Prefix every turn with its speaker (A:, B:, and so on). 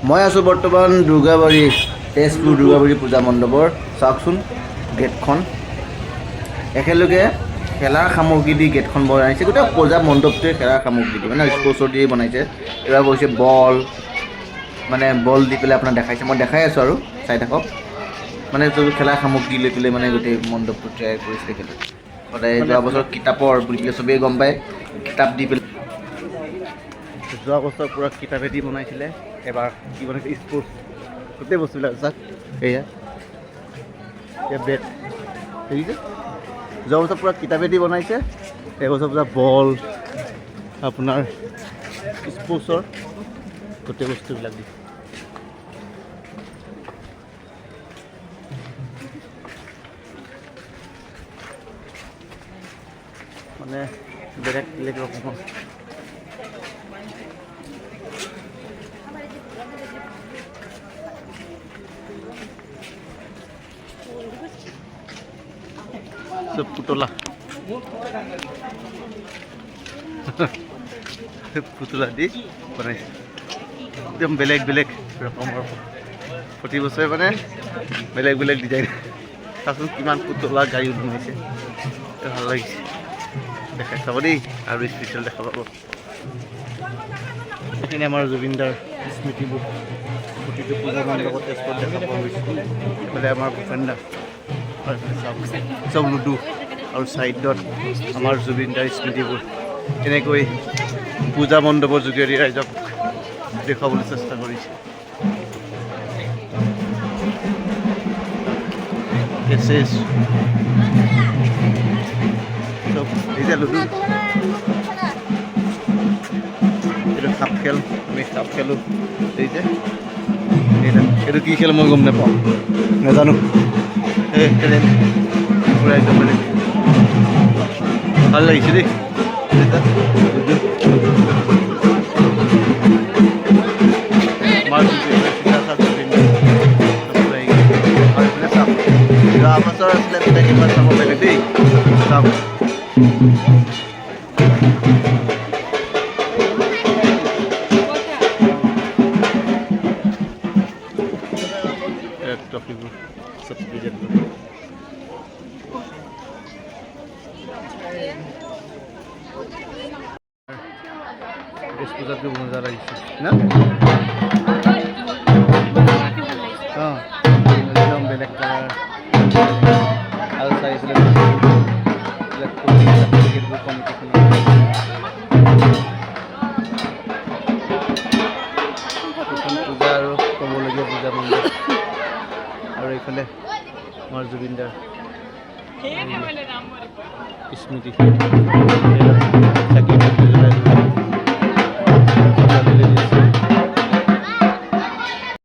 A: মই আছোঁ বৰ্তমান দুৰ্গাবাৰী তেজপুৰ দুৰ্গাবাৰী পূজা মণ্ডপৰ চাওকচোন গেটখন একেলগে খেলাৰ সামগ্ৰী দি গেটখন বনাইছে গোটেই পূজা মণ্ডপটোৱে খেলাৰ সামগ্ৰী দি মানে স্পৰ্টছৰ দি বনাইছে এবাৰ কৈছে বল মানে বল দি পেলাই আপোনাক দেখাইছে মই দেখাই আছোঁ আৰু চাই থাকক মানে খেলাৰ সামগ্ৰী লৈ পেলাই মানে গোটেই মণ্ডপটো তৈয়াৰ কৰিছে খেলে সদায় যোৱা বছৰ কিতাপৰ বুলি পেলাই চবেই গম পায় কিতাপ দি পেলাই যোৱা বছৰ পূৰা কিতাপেদি বনাইছিলে এবাৰ কি বনাইছে স্পৰ্টছ গোটেই বস্তুবিলাক চাওক এয়া বেট দেখিছে যোৱা বছৰ পূৰা কিতাপেদি বনাইছে এবছৰ পূৰা বল আপোনাৰ স্পৰ্টছৰ গোটেই বস্তুবিলাক দিছে মানে বেলেগ বেলেগ ৰকমৰ সব পুতলা পুতলা দি বনাইছে একদম বেলেগ বেলেগ ৰকমৰ প্ৰতি বছৰে মানে বেলেগ বেলেগ ডিজাইন চাচোন কিমান পুতলা গাড়ী বনাইছে ভাল লাগিছে দেখাই চাব দেই আৰু স্পেচিয়েল দেখা পাব এইখিনি আমাৰ জুবিনদাৰ স্মৃতিবোৰ প্ৰতিটো পূজা মণ্ডপত তেজপুৰত দেখা পোৱা গৈছে এইফালে আমাৰ ভূপেনদা চব লুডু আৰু ছাইডত আমাৰ জুবিনদাৰ স্মৃতিবোৰ এনেকৈ পূজা মণ্ডপৰ যোগেদি ৰাইজক দেখুৱাবলৈ চেষ্টা কৰিছে এতিয়া লুডু এইটো সাপ খেল আমি সাপ খেলোঁ এইটো এইটো কি খেল মই গম নাপাওঁ নাজানো পুৰা একদম বেলেগ ভাল লাগিছে দেই বছৰ আছিলে কিমান চাব বেলেগ দেই চাব ট্ৰফিবোৰ চব পূজাটো মজা লাগিছে না অঁ একদম বেলেগ কালাৰ আৰু চাইছিলে পূজা আৰু ক'বলগীয়া পূজা মণ্ডপ আৰু এইফালে আমাৰ জুবিনদাৰ স্মৃতি